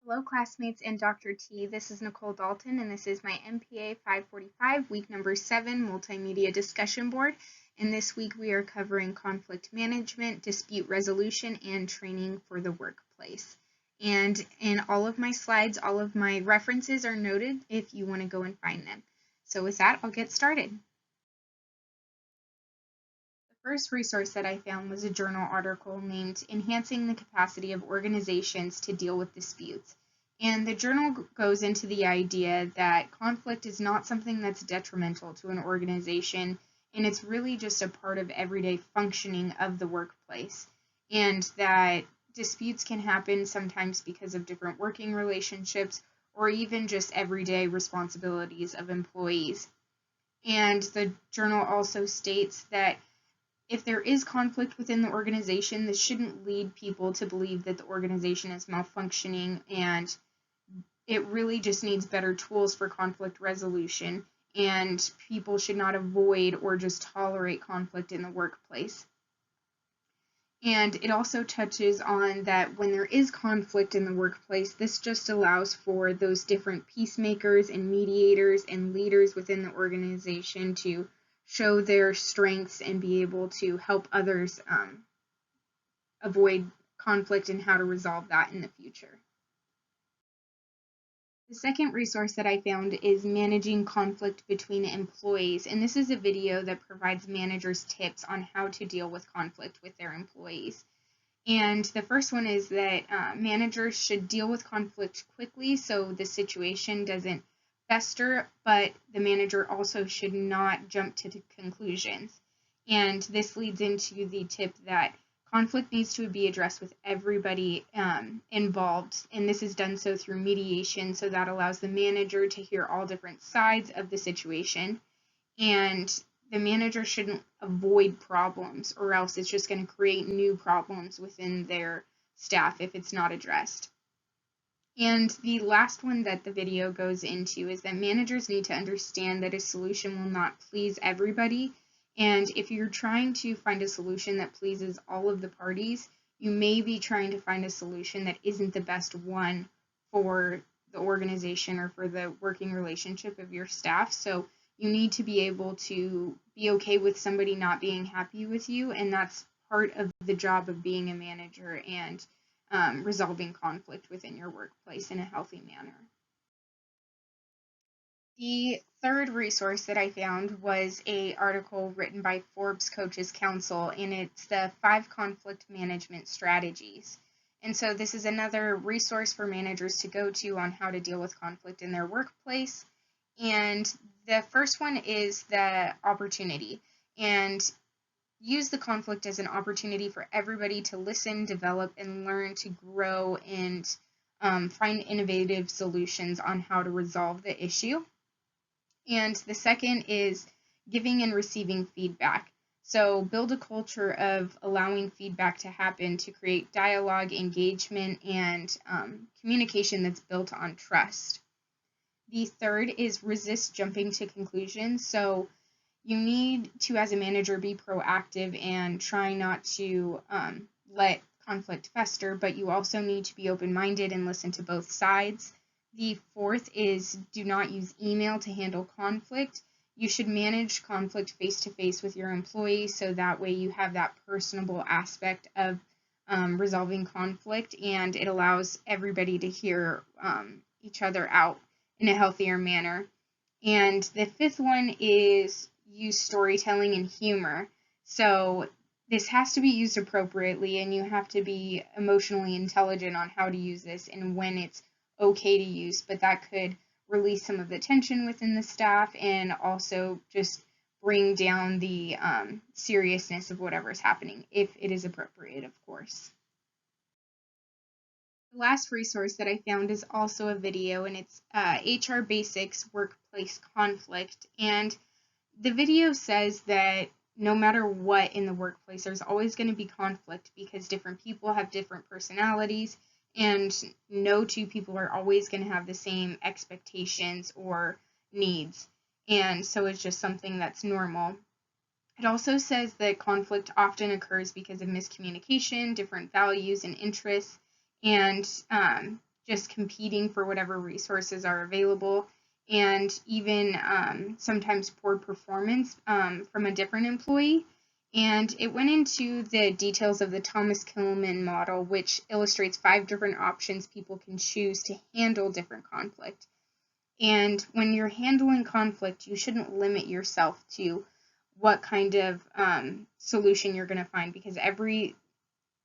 Hello, classmates and Dr. T. This is Nicole Dalton, and this is my MPA545 week number 7 multimedia discussion board. And this week we are covering conflict management, dispute resolution, and training for the workplace. And in all of my slides, all of my references are noted if you want to go and find them. So with that, I'll get started. The first resource that I found was a journal article named Enhancing the Capacity of Organizations to Deal with Disputes. And the journal goes into the idea that conflict is not something that's detrimental to an organization, and it's really just a part of everyday functioning of the workplace. And that disputes can happen sometimes because of different working relationships or even just everyday responsibilities of employees. And the journal also states that if there is conflict within the organization, this shouldn't lead people to believe that the organization is malfunctioning, and it really just needs better tools for conflict resolution, and people should not avoid or just tolerate conflict in the workplace. And it also touches on that when there is conflict in the workplace, this just allows for those different peacemakers and mediators and leaders within the organization to show their strengths and be able to help others avoid conflict and how to resolve that in the future. The second resource that I found is Managing Conflict Between Employees, and this is a video that provides managers tips on how to deal with conflict with their employees. And the first one is that managers should deal with conflict quickly so the situation doesn't fester, but the manager also should not jump to conclusions. And this leads into the tip that conflict needs to be addressed with everybody involved, and this is done so through mediation, so that allows the manager to hear all different sides of the situation, and the manager shouldn't avoid problems, or else it's just going to create new problems within their staff if it's not addressed. And the last one that the video goes into is that managers need to understand that a solution will not please everybody. And if you're trying to find a solution that pleases all of the parties, you may be trying to find a solution that isn't the best one for the organization or for the working relationship of your staff. So you need to be able to be okay with somebody not being happy with you, and that's part of the job of being a manager and resolving conflict within your workplace in a healthy manner. The third resource that I found was an article written by Forbes Coaches Council, and it's the 5 conflict management strategies. And so this is another resource for managers to go to on how to deal with conflict in their workplace. And the first one is the opportunity, and use the conflict as an opportunity for everybody to listen, develop, and learn to grow and find innovative solutions on how to resolve the issue. And the second is giving and receiving feedback. So build a culture of allowing feedback to happen to create dialogue, engagement, and communication that's built on trust. The third is resist jumping to conclusions. So you need to, as a manager, be proactive and try not to let conflict fester, but you also need to be open-minded and listen to both sides. The fourth is do not use email to handle conflict. You should manage conflict face-to-face with your employees, so that way you have that personable aspect of resolving conflict, and it allows everybody to hear each other out in a healthier manner. And the fifth one is use storytelling and humor. So this has to be used appropriately, and you have to be emotionally intelligent on how to use this and when it's okay to use, but that could release some of the tension within the staff and also just bring down the seriousness of whatever's happening, if it is appropriate, of course. The last resource that I found is also a video, and it's HR Basics Workplace Conflict. And the video says that no matter what in the workplace, there's always going to be conflict because different people have different personalities, and no two people are always going to have the same expectations or needs. And so it's just something that's normal. It also says that conflict often occurs because of miscommunication, different values and interests, and just competing for whatever resources are available, and even sometimes poor performance from a different employee. And it went into the details of the Thomas Kilmann model, which illustrates 5 different options people can choose to handle different conflict. And when you're handling conflict, you shouldn't limit yourself to what kind of solution you're going to find, because every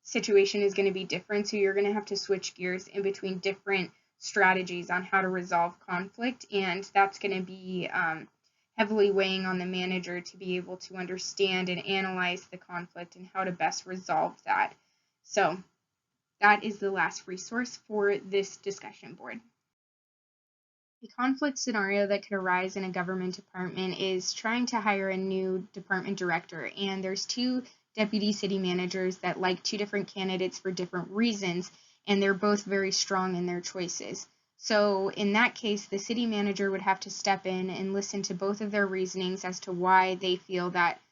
situation is going to be different. So you're going to have to switch gears in between different strategies on how to resolve conflict. And that's going to be heavily weighing on the manager to be able to understand and analyze the conflict and how to best resolve that. So that is the last resource for this discussion board. A conflict scenario that could arise in a government department is trying to hire a new department director, and there's 2 deputy city managers that like 2 different candidates for different reasons, and they're both very strong in their choices. So in that case, the city manager would have to step in and listen to both of their reasonings as to why they feel that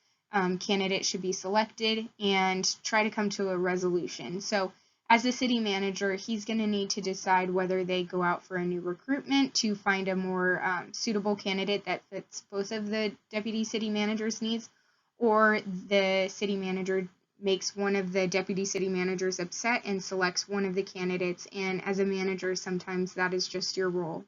candidate should be selected and try to come to a resolution. So as a city manager, he's going to need to decide whether they go out for a new recruitment to find a more suitable candidate that fits both of the deputy city manager's needs, or the city manager makes one of the deputy city managers upset and selects one of the candidates. And as a manager, sometimes that is just your role.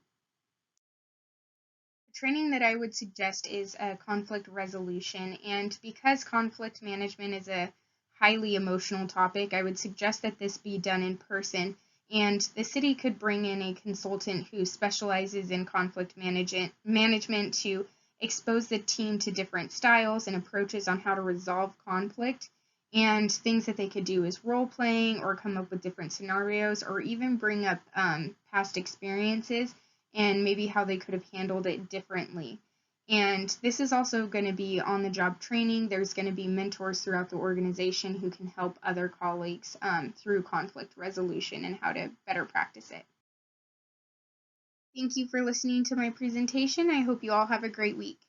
The training that I would suggest is a conflict resolution, and because conflict management is a highly emotional topic, I would suggest that this be done in person, and the city could bring in a consultant who specializes in conflict management to expose the team to different styles and approaches on how to resolve conflict. And things that they could do is role playing or come up with different scenarios, or even bring up past experiences and maybe how they could have handled it differently. And this is also going to be on the job training. There's going to be mentors throughout the organization who can help other colleagues through conflict resolution and how to better practice it. Thank you for listening to my presentation. I hope you all have a great week.